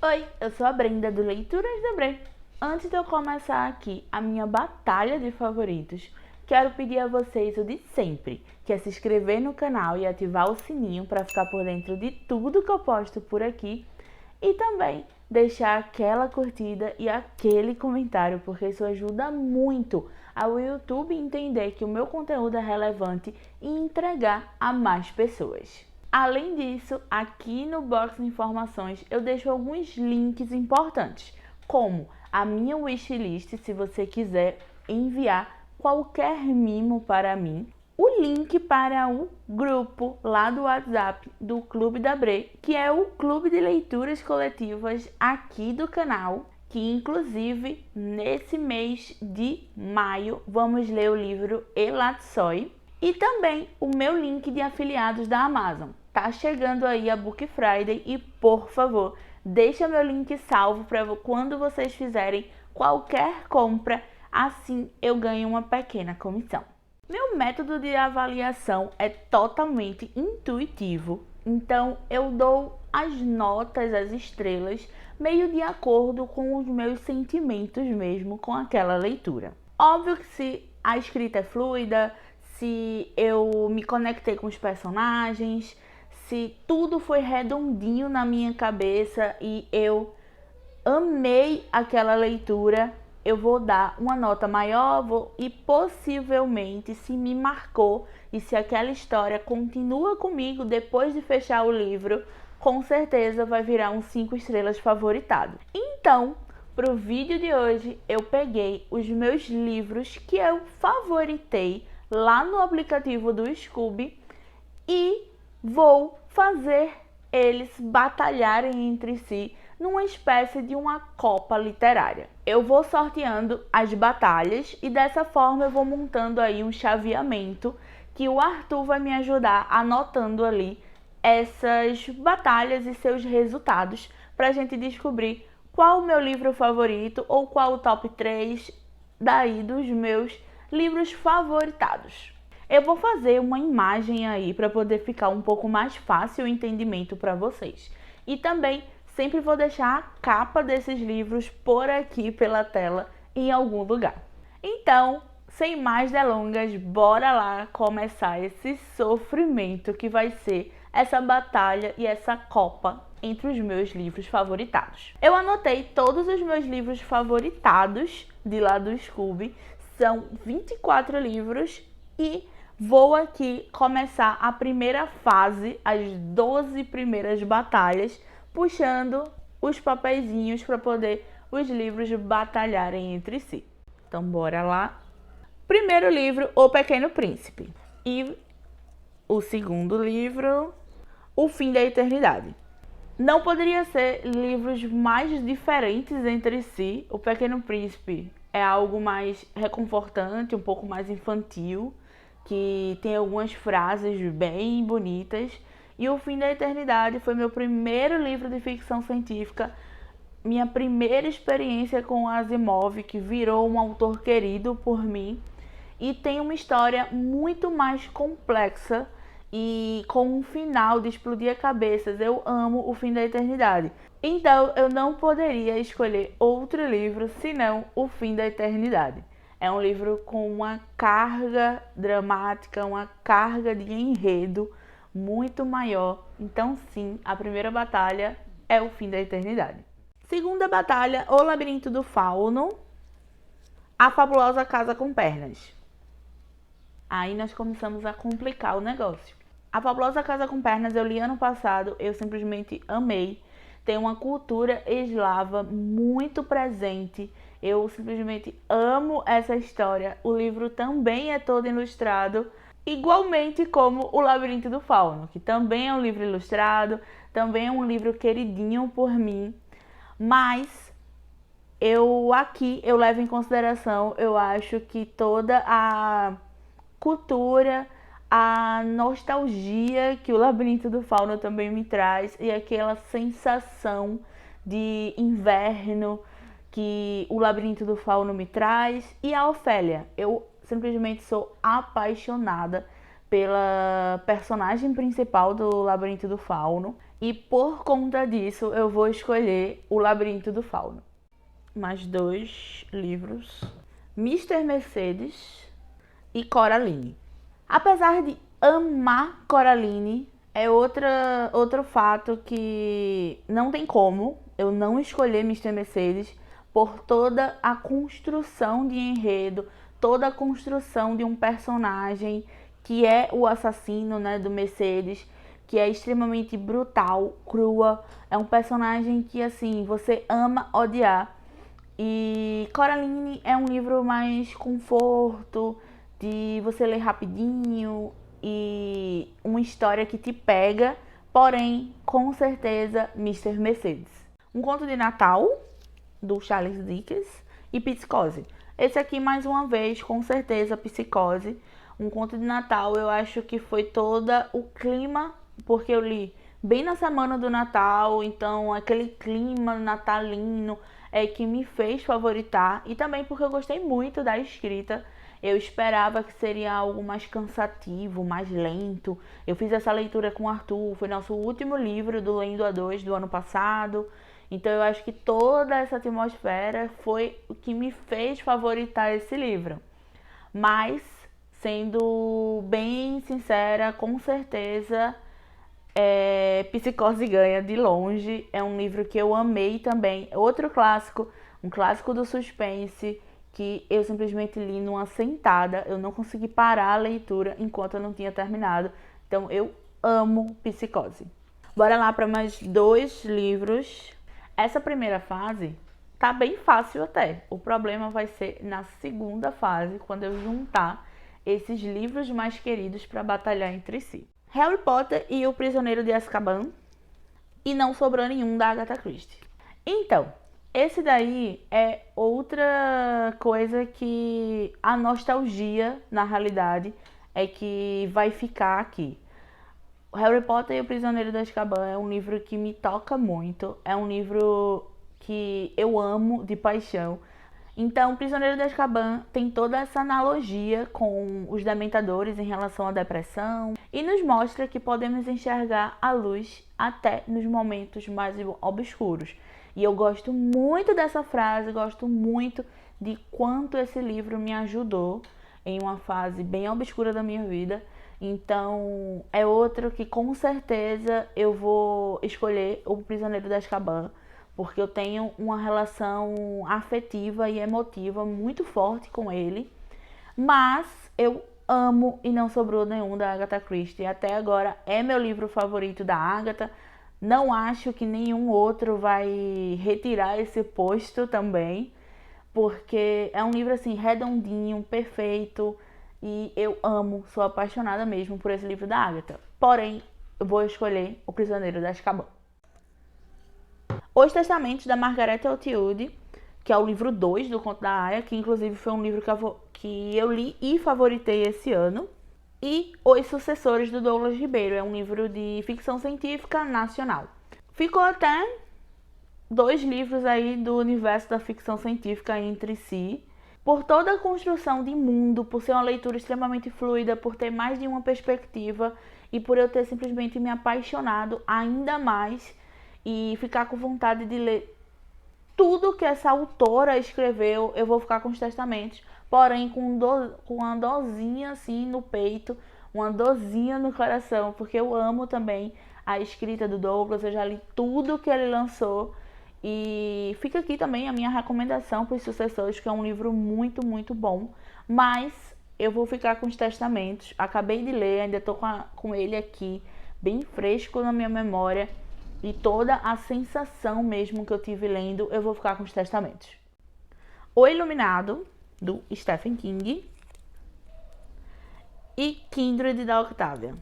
Oi, eu sou a Brenda do Leituras da Bre. Antes de eu começar aqui a minha batalha de favoritos, quero pedir a vocês o de sempre, que é se inscrever no canal e ativar o sininho para ficar por dentro de tudo que eu posto por aqui e também deixar aquela curtida e aquele comentário, porque isso ajuda muito ao YouTube entender que o meu conteúdo é relevante e entregar a mais pessoas. Além disso, aqui no box de informações eu deixo alguns links importantes, como a minha wishlist, se você quiser enviar qualquer mimo para mim, o link para o grupo lá do WhatsApp do Clube da Bre, que é o clube de leituras coletivas aqui do canal, que inclusive nesse mês de maio vamos ler o livro Elatsoi, e também o meu link de afiliados da Amazon. Tá chegando aí a Book Friday e, por favor, deixa meu link salvo para quando vocês fizerem qualquer compra, assim eu ganho uma pequena comissão. Meu método de avaliação é totalmente intuitivo, então eu dou as notas, as estrelas, meio de acordo com os meus sentimentos mesmo com aquela leitura. Óbvio que se a escrita é fluida, se eu me conectei com os personagens, se tudo foi redondinho na minha cabeça e eu amei aquela leitura, eu vou dar uma nota maior e possivelmente, se me marcou e se aquela história continua comigo depois de fechar o livro, com certeza vai virar um 5 estrelas favoritado. Então, para o vídeo de hoje, eu peguei os meus livros que eu favoritei lá no aplicativo do Scoob e vou fazer eles batalharem entre si numa espécie de uma copa literária. Eu vou sorteando as batalhas e dessa forma eu vou montando aí um chaveamento que o Arthur vai me ajudar anotando ali essas batalhas e seus resultados para a gente descobrir qual o meu livro favorito ou qual o top 3 daí dos meus livros favoritados. Eu vou fazer uma imagem aí para poder ficar um pouco mais fácil o entendimento para vocês. E também sempre vou deixar a capa desses livros por aqui pela tela em algum lugar. Então, sem mais delongas, bora lá começar esse sofrimento que vai ser essa batalha e essa copa entre os meus livros favoritados. Eu anotei todos os meus livros favoritados de lá do Scoob, são 24 livros e vou aqui começar a primeira fase, as 12 primeiras batalhas, puxando os papeizinhos para poder os livros batalharem entre si. Então bora lá. Primeiro livro, O Pequeno Príncipe. E o segundo livro, O Fim da Eternidade. Não poderia ser livros mais diferentes entre si. O Pequeno Príncipe é algo mais reconfortante, um pouco mais infantil, que tem algumas frases bem bonitas. E O Fim da Eternidade foi meu primeiro livro de ficção científica, minha primeira experiência com Asimov, que virou um autor querido por mim. E tem uma história muito mais complexa e com um final de explodir cabeças. Eu amo O Fim da Eternidade. Então eu não poderia escolher outro livro senão O Fim da Eternidade. É um livro com uma carga dramática, uma carga de enredo muito maior. Então sim, a primeira batalha é O Fim da Eternidade. Segunda batalha, O Labirinto do Fauno, A Fabulosa Casa com Pernas. Aí nós começamos a complicar o negócio. A Fabulosa Casa com Pernas eu li ano passado, eu simplesmente amei. Tem uma cultura eslava muito presente. Eu simplesmente amo essa história. O livro também é todo ilustrado, igualmente como O Labirinto do Fauno, que também é um livro ilustrado, também é um livro queridinho por mim. Mas eu levo em consideração, eu acho que toda a cultura, a nostalgia que O Labirinto do Fauno também me traz e aquela sensação de inverno que O Labirinto do Fauno me traz, e a Ofélia. Eu simplesmente sou apaixonada pela personagem principal do Labirinto do Fauno. E por conta disso, eu vou escolher O Labirinto do Fauno. Mais 2 livros: Mr. Mercedes e Coraline. Apesar de amar Coraline, é outro fato que não tem como eu não escolher Mr. Mercedes por toda a construção de enredo, toda a construção de um personagem que é o assassino, né, do Mercedes, que é extremamente brutal, crua. É um personagem que, assim, você ama odiar. E Coraline é um livro mais conforto, de você ler rapidinho e uma história que te pega, porém, com certeza, Mr. Mercedes. Um conto de Natal, do Charles Dickens, e Psicose. Esse aqui, mais uma vez, com certeza, Psicose. Um conto de Natal, eu acho que foi todo o clima, porque eu li bem na semana do Natal, então aquele clima natalino é que me fez favoritar, e também porque eu gostei muito da escrita. Eu esperava que seria algo mais cansativo, mais lento. Eu fiz essa leitura com o Arthur, foi nosso último livro do Lendo a 2 do ano passado. Então eu acho que toda essa atmosfera foi o que me fez favoritar esse livro. Mas, sendo bem sincera, com certeza, Psicose ganha de longe. É um livro que eu amei também. Outro clássico, um clássico do suspense, que eu simplesmente li numa sentada. Eu não consegui parar a leitura enquanto eu não tinha terminado. Então eu amo Psicose. Bora lá para mais 2 livros. Essa primeira fase tá bem fácil até. O problema vai ser na segunda fase, quando eu juntar esses livros mais queridos para batalhar entre si. Harry Potter e o Prisioneiro de Azkaban, e Não Sobrou Nenhum, da Agatha Christie. Então, esse daí é outra coisa que a nostalgia, na realidade, é que vai ficar aqui. Harry Potter e o Prisioneiro de Azkaban é um livro que me toca muito, é um livro que eu amo de paixão. Então, o Prisioneiro de Azkaban tem toda essa analogia com os dementadores em relação à depressão e nos mostra que podemos enxergar a luz até nos momentos mais obscuros. E eu gosto muito dessa frase, gosto muito de quanto esse livro me ajudou em uma fase bem obscura da minha vida. Então, é outro que com certeza eu vou escolher o Prisioneiro de Azkaban, porque eu tenho uma relação afetiva e emotiva muito forte com ele. Mas eu amo E Não Sobrou Nenhum, da Agatha Christie. Até agora é meu livro favorito da Agatha. Não acho que nenhum outro vai retirar esse posto também, porque é um livro assim redondinho, perfeito, e eu amo, sou apaixonada mesmo por esse livro da Agatha. Porém, eu vou escolher O Prisioneiro de Azkaban. Os Testamentos, da Margaret Atwood, que é o livro 2 do Conto da Aia, que inclusive foi um livro que eu li e favoritei esse ano. E Os Sucessores, do Douglas Ribeiro, é um livro de ficção científica nacional. Ficou até 2 livros aí do universo da ficção científica entre si, por toda a construção de mundo, por ser uma leitura extremamente fluida, por ter mais de uma perspectiva e por eu ter simplesmente me apaixonado ainda mais e ficar com vontade de ler tudo que essa autora escreveu. Eu vou ficar com Os Testamentos, porém com uma dorzinha assim no peito, uma dorzinha no coração, porque eu amo também a escrita do Douglas, eu já li tudo que ele lançou. E fica aqui também a minha recomendação para Os Sucessores, que é um livro muito, muito bom. Mas eu vou ficar com Os Testamentos. Acabei de ler, ainda estou com ele aqui, bem fresco na minha memória. E toda a sensação mesmo que eu tive lendo, eu vou ficar com Os Testamentos. O Iluminado, do Stephen King. E Kindred, da Octavia.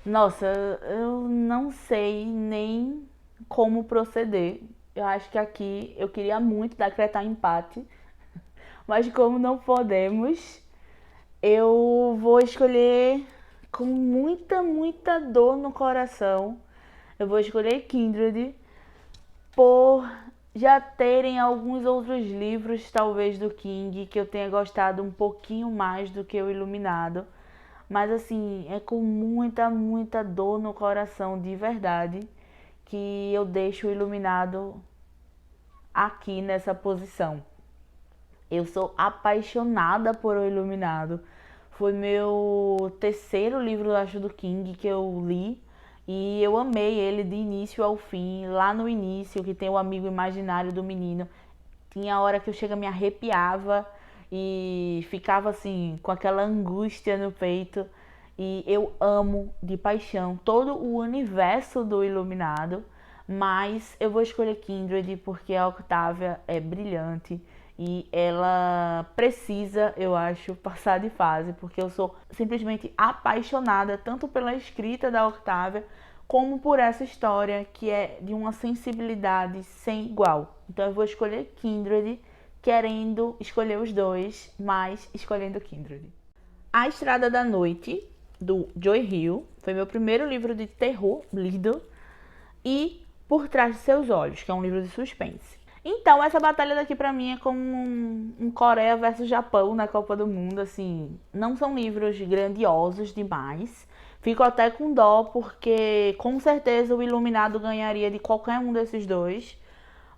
Nossa, eu não sei nem como proceder. Eu acho que aqui eu queria muito decretar empate, mas como não podemos, eu vou escolher com muita, muita dor no coração. Eu vou escolher Kindred por já terem alguns outros livros, talvez do King, que eu tenha gostado um pouquinho mais do que o Iluminado. Mas assim, é com muita, muita dor no coração, de verdade, que eu deixo o Iluminado aqui nessa posição. Eu sou apaixonada por O Iluminado. Foi meu terceiro livro, acho, do King que eu li. E eu amei ele de início ao fim. Lá no início, que tem o amigo imaginário do menino. Tinha hora que eu chega, me arrepiava e ficava assim, com aquela angústia no peito. E eu amo de paixão todo o universo do Iluminado. Mas eu vou escolher Kindred porque a Octavia é brilhante e ela precisa, eu acho, passar de fase, porque eu sou simplesmente apaixonada tanto pela escrita da Octavia como por essa história que é de uma sensibilidade sem igual. Então eu vou escolher Kindred, querendo escolher os dois, mas escolhendo Kindred. A Estrada da Noite, do Joy Hill, foi meu primeiro livro de terror lido, e Por Trás de Seus Olhos, que é um livro de suspense. Então, essa batalha daqui pra mim é como um Coreia versus Japão na Copa do Mundo, assim, não são livros grandiosos demais. Fico até com dó, porque com certeza o Iluminado ganharia de qualquer um desses dois,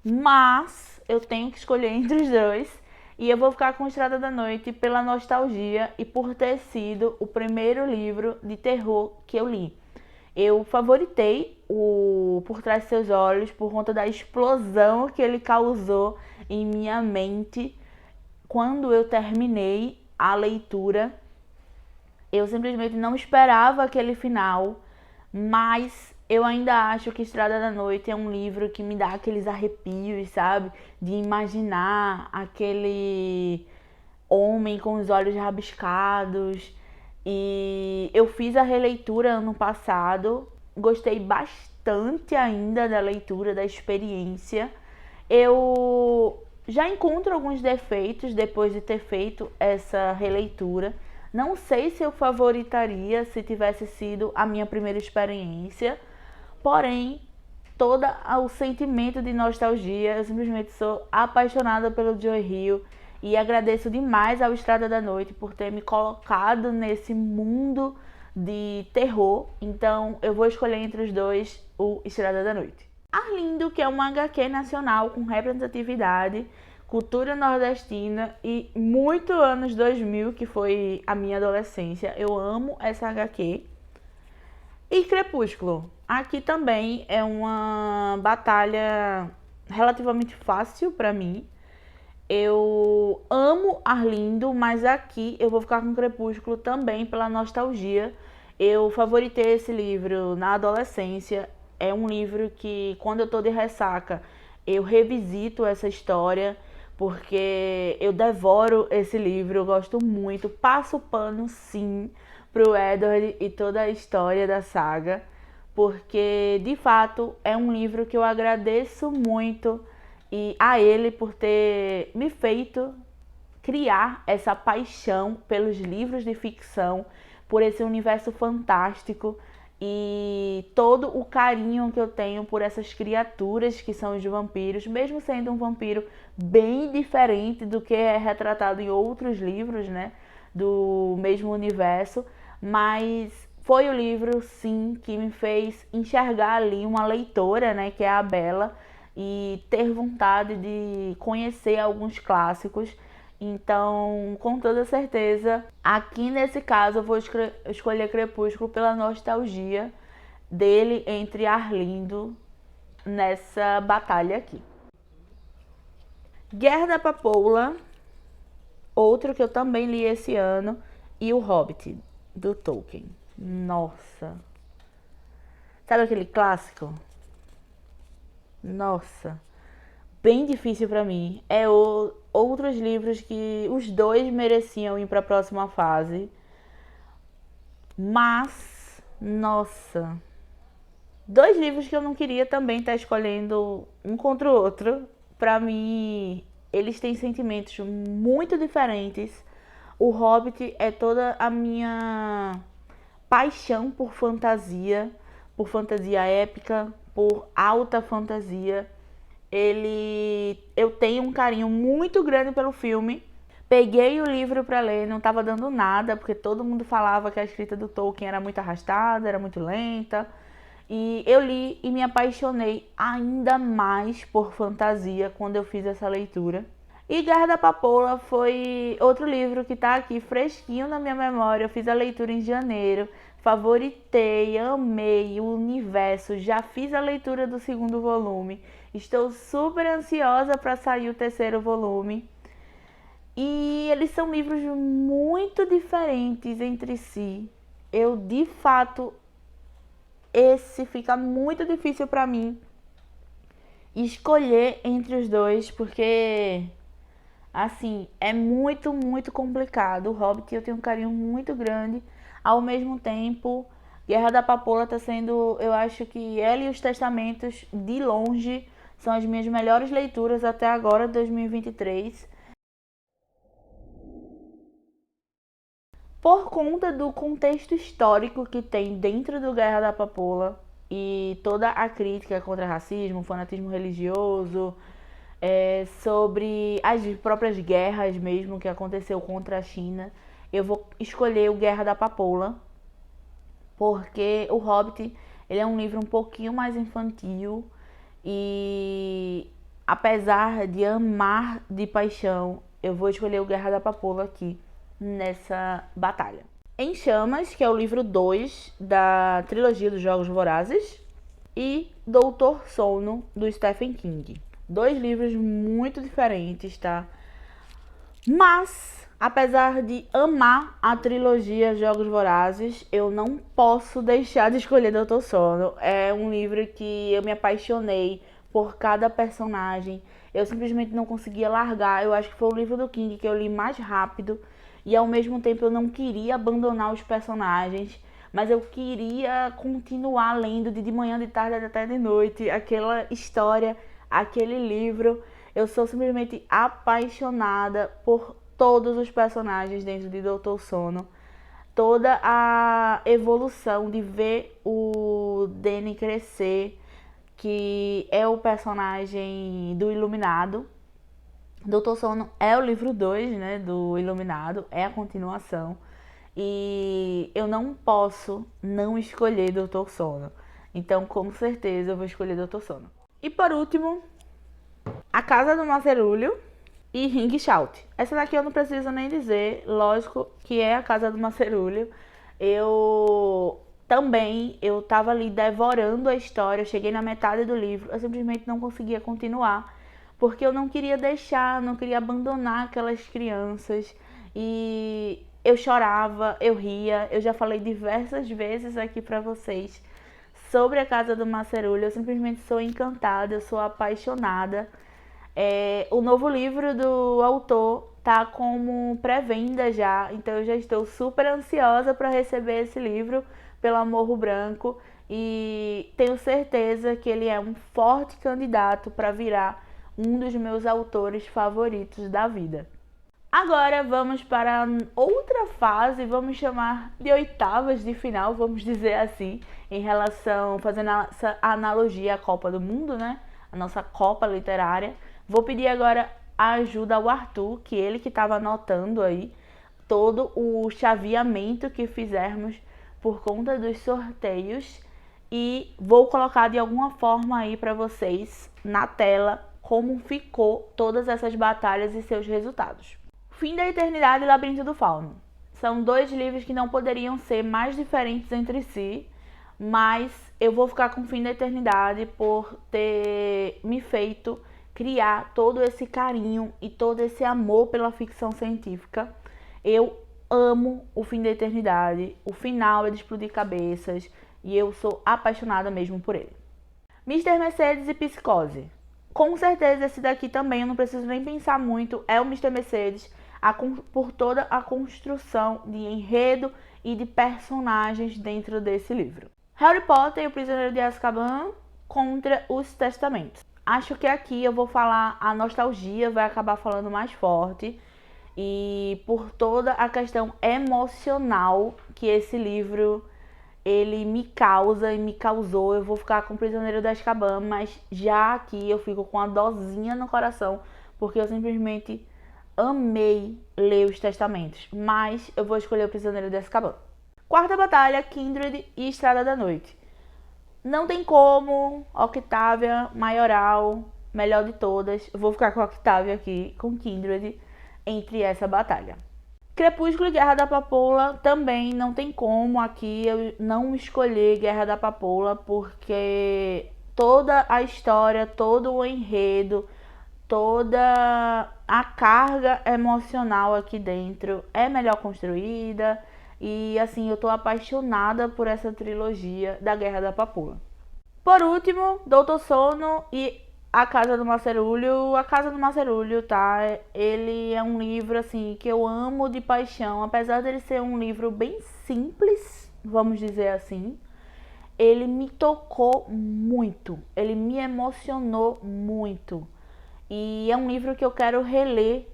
mas eu tenho que escolher entre os dois. E eu vou ficar com Estrada da Noite pela nostalgia e por ter sido o primeiro livro de terror que eu li. Eu favoritei o Por Trás de Seus Olhos por conta da explosão que ele causou em minha mente quando eu terminei a leitura. Eu simplesmente não esperava aquele final, mas eu ainda acho que Estrada da Noite é um livro que me dá aqueles arrepios, sabe? De imaginar aquele homem com os olhos rabiscados. E eu fiz a releitura ano passado, gostei bastante ainda da leitura, da experiência. Eu já encontro alguns defeitos depois de ter feito essa releitura. Não sei se eu favoritaria se tivesse sido a minha primeira experiência, porém, todo o sentimento de nostalgia, eu simplesmente sou apaixonada pelo Joy Hill e agradeço demais ao Estrada da Noite por ter me colocado nesse mundo de terror. Então eu vou escolher entre os dois o Estrada da Noite. Arlindo, que é uma HQ nacional com representatividade, cultura nordestina e muito anos 2000, que foi a minha adolescência. Eu amo essa HQ. E Crepúsculo. Aqui também é uma batalha relativamente fácil pra mim. Eu amo Arlindo, mas aqui eu vou ficar com Crepúsculo também pela nostalgia. Eu favoritei esse livro na adolescência. É um livro que, quando eu tô de ressaca, eu revisito essa história, porque eu devoro esse livro, eu gosto muito. Passo pano, sim, pro Edward e toda a história da saga, porque, de fato, é um livro que eu agradeço muito e a ele por ter me feito criar essa paixão pelos livros de ficção, por esse universo fantástico e todo o carinho que eu tenho por essas criaturas que são os vampiros, mesmo sendo um vampiro bem diferente do que é retratado em outros livros, né, do mesmo universo, mas foi o livro, sim, que me fez enxergar ali uma leitora, né, que é a Bella, e ter vontade de conhecer alguns clássicos. Então, com toda certeza, aqui nesse caso eu vou escolher Crepúsculo pela nostalgia dele entre Arlindo nessa batalha aqui. Guerra da Papoula, outro que eu também li esse ano, e O Hobbit, do Tolkien. Nossa! Sabe aquele clássico? Nossa! Bem difícil pra mim. Outros livros que os dois mereciam ir pra próxima fase. Mas, nossa, dois livros que eu não queria também estar escolhendo um contra o outro. Pra mim, eles têm sentimentos muito diferentes. O Hobbit é toda a minha paixão por fantasia épica, por alta fantasia. Eu tenho um carinho muito grande pelo filme, Peguei o livro para ler, não estava dando nada, porque todo mundo falava que a escrita do Tolkien era muito arrastada, era muito lenta. E eu li e me apaixonei ainda mais por fantasia quando eu fiz essa leitura. E Guerra da Papoula foi outro livro que está aqui fresquinho na minha memória. Eu fiz a leitura em janeiro, favoritei, amei o universo, já fiz a leitura do segundo volume. Estou super ansiosa para sair o terceiro volume. E eles são livros muito diferentes entre si. Eu, de fato, esse fica muito difícil para mim escolher entre os dois, porque, assim, é muito, muito complicado. O Hobbit eu tenho um carinho muito grande. Ao mesmo tempo, Guerra da Papoula tá sendo, eu acho que ela e os Testamentos, de longe, são as minhas melhores leituras até agora, 2023. Por conta do contexto histórico que tem dentro do Guerra da Papoula e toda a crítica contra racismo, fanatismo religioso, sobre as próprias guerras mesmo que aconteceu contra a China, eu vou escolher o Guerra da Papoula, porque o Hobbit ele é um livro um pouquinho mais infantil e apesar de amar de paixão, eu vou escolher o Guerra da Papoula aqui nessa batalha. Em Chamas, que é o livro 2 da trilogia dos Jogos Vorazes, e Doutor Sono, do Stephen King. 2 livros muito diferentes, tá? Mas, apesar de amar a trilogia Jogos Vorazes, eu não posso deixar de escolher Doutor Sono. É um livro que eu me apaixonei por cada personagem. Eu simplesmente não conseguia largar. Eu acho que foi o livro do King que eu li mais rápido. E ao mesmo tempo eu não queria abandonar os personagens, mas eu queria continuar lendo de manhã, de tarde até de noite aquela história, aquele livro. Eu sou simplesmente apaixonada por todos os personagens dentro de Doutor Sono. Toda a evolução de ver o Danny crescer, que é o personagem do Iluminado. Doutor Sono é o livro 2, né, do Iluminado, é a continuação. E eu não posso não escolher Doutor Sono. Então, com certeza, eu vou escolher Doutor Sono. E por último, A Casa do Macerulho e Ring Shout. Essa daqui eu não preciso nem dizer, lógico que é A Casa do Macerulho. Eu tava ali devorando a história, eu cheguei na metade do livro, eu simplesmente não conseguia continuar, porque eu não queria deixar, não queria abandonar aquelas crianças. E eu chorava, eu ria, eu já falei diversas vezes aqui pra vocês sobre A Casa do Macerulho. Eu simplesmente sou encantada, eu sou apaixonada. O novo livro do autor tá como pré-venda já, então eu já estou super ansiosa para receber esse livro pela Morro Branco e tenho certeza que ele é um forte candidato para virar um dos meus autores favoritos da vida. Agora vamos para outra fase, vamos chamar de oitavas de final, vamos dizer assim, em relação, fazendo essa analogia à Copa do Mundo, né? A nossa Copa literária. Vou pedir agora a ajuda ao Arthur, que ele que estava anotando aí todo o chaveamento que fizermos por conta dos sorteios e vou colocar de alguma forma aí para vocês na tela como ficou todas essas batalhas e seus resultados. Fim da Eternidade e Labirinto do Fauno. São 2 livros que não poderiam ser mais diferentes entre si, mas eu vou ficar com Fim da Eternidade por ter me feito criar todo esse carinho e todo esse amor pela ficção científica. Eu amo o Fim da Eternidade, o final é de explodir cabeças e eu sou apaixonada mesmo por ele. Mr. Mercedes e Psicose. Com certeza esse daqui também, eu não preciso nem pensar muito, é o Mr. Mercedes, por toda a construção de enredo e de personagens dentro desse livro. Harry Potter e o Prisioneiro de Azkaban contra os Testamentos. Acho que aqui eu vou falar, a nostalgia vai acabar falando mais forte e por toda a questão emocional que esse livro ele me causa e me causou, eu vou ficar com o Prisioneiro de Azkaban, mas já aqui eu fico com a dosinha no coração, porque eu simplesmente amei ler os Testamentos, mas eu vou escolher o Prisioneiro de Azkaban. Quarta batalha, Kindred e Estrada da Noite. Não tem como, Octavia, Maioral, melhor de todas. Eu vou ficar com Octavia aqui, com Kindred, entre essa batalha. Crepúsculo e Guerra da Papoula também não tem como aqui eu não escolher Guerra da Papoula, porque toda a história, todo o enredo, toda a carga emocional aqui dentro é melhor construída. E assim, eu tô apaixonada por essa trilogia da Guerra da Papoula. Por último, Doutor Sono e A Casa do Macerulho. A Casa do Macerulho, tá? Ele é um livro, assim, que eu amo de paixão. Apesar dele ser um livro bem simples, vamos dizer assim, ele me tocou muito. Ele me emocionou muito. E é um livro que eu quero reler,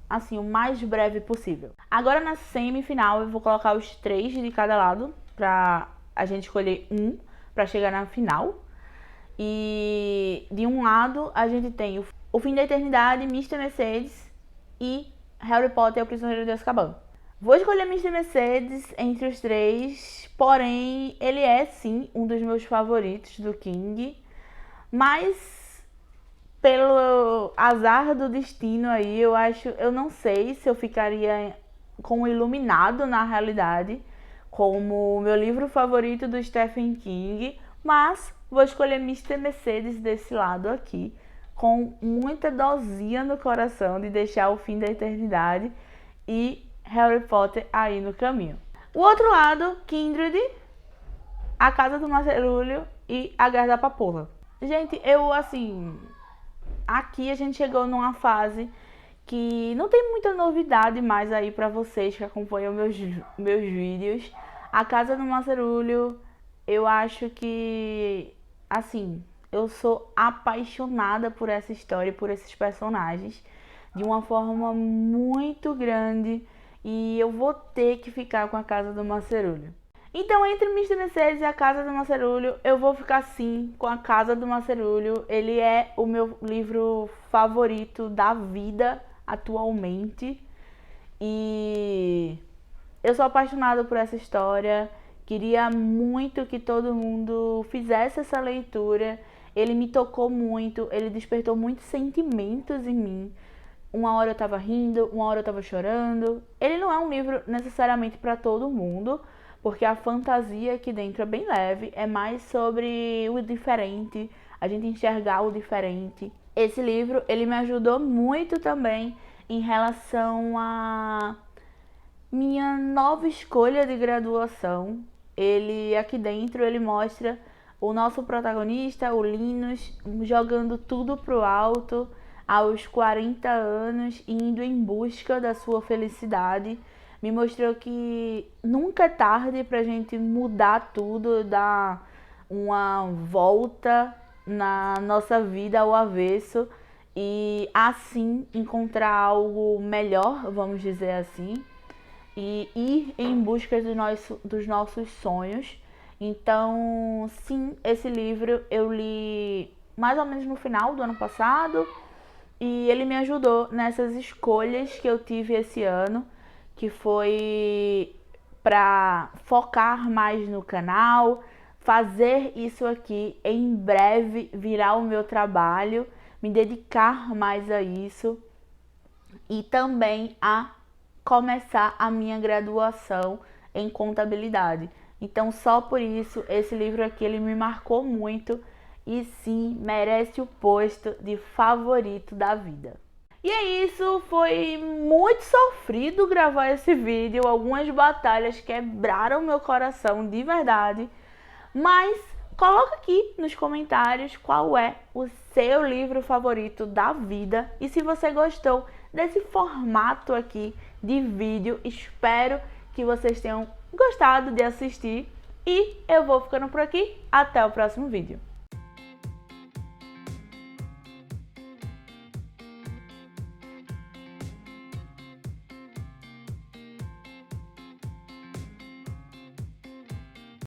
assim, o mais breve possível. Agora na semifinal eu vou colocar os 3 de cada lado pra a gente escolher um pra chegar na final. E de um lado a gente tem O Fim da Eternidade, Mr. Mercedes e Harry Potter e o Prisioneiro de Azkaban. Vou escolher Mr. Mercedes entre os 3, porém ele é sim um dos meus favoritos do King, mas pelo azar do destino aí, eu não sei se eu ficaria com o Iluminado na realidade, como o meu livro favorito do Stephen King, mas vou escolher Mr. Mercedes desse lado aqui, com muita dosinha no coração de deixar O Fim da Eternidade e Harry Potter aí no caminho. O outro lado, Kindred, A Casa do Macerulho e A Guerra da Papoula. Gente, aqui a gente chegou numa fase que não tem muita novidade mais aí pra vocês que acompanham meus vídeos. A Casa do Macerulho, eu acho que, assim, eu sou apaixonada por essa história, por esses personagens, de uma forma muito grande, e eu vou ter que ficar com A Casa do Macerulho. Então, entre Mr. Mercedes e A Casa do Macerulho, eu vou ficar sim com A Casa do Macerulho. Ele é o meu livro favorito da vida atualmente. E eu sou apaixonada por essa história. Queria muito que todo mundo fizesse essa leitura. Ele me tocou muito, ele despertou muitos sentimentos em mim. Uma hora eu tava rindo, uma hora eu tava chorando. Ele não é um livro necessariamente para todo mundo, porque a fantasia aqui dentro é bem leve, é mais sobre o diferente, a gente enxergar o diferente. Esse livro, ele me ajudou muito também em relação a minha nova escolha de graduação. Ele, aqui dentro, ele mostra o nosso protagonista, o Linus, jogando tudo pro alto aos 40 anos, indo em busca da sua felicidade. Me mostrou que nunca é tarde pra gente mudar tudo, dar uma volta na nossa vida ao avesso e assim encontrar algo melhor, vamos dizer assim, e ir em busca dos nossos sonhos. Então, sim, esse livro eu li mais ou menos no final do ano passado e ele me ajudou nessas escolhas que eu tive esse ano, que foi para focar mais no canal, fazer isso aqui em breve virar o meu trabalho, me dedicar mais a isso e também a começar a minha graduação em contabilidade. Então, só por isso, esse livro aqui ele me marcou muito e sim, merece o posto de favorito da vida. E é isso, foi muito sofrido gravar esse vídeo, algumas batalhas quebraram meu coração de verdade, mas coloca aqui nos comentários qual é o seu livro favorito da vida e se você gostou desse formato aqui de vídeo, espero que vocês tenham gostado de assistir e eu vou ficando por aqui, até o próximo vídeo.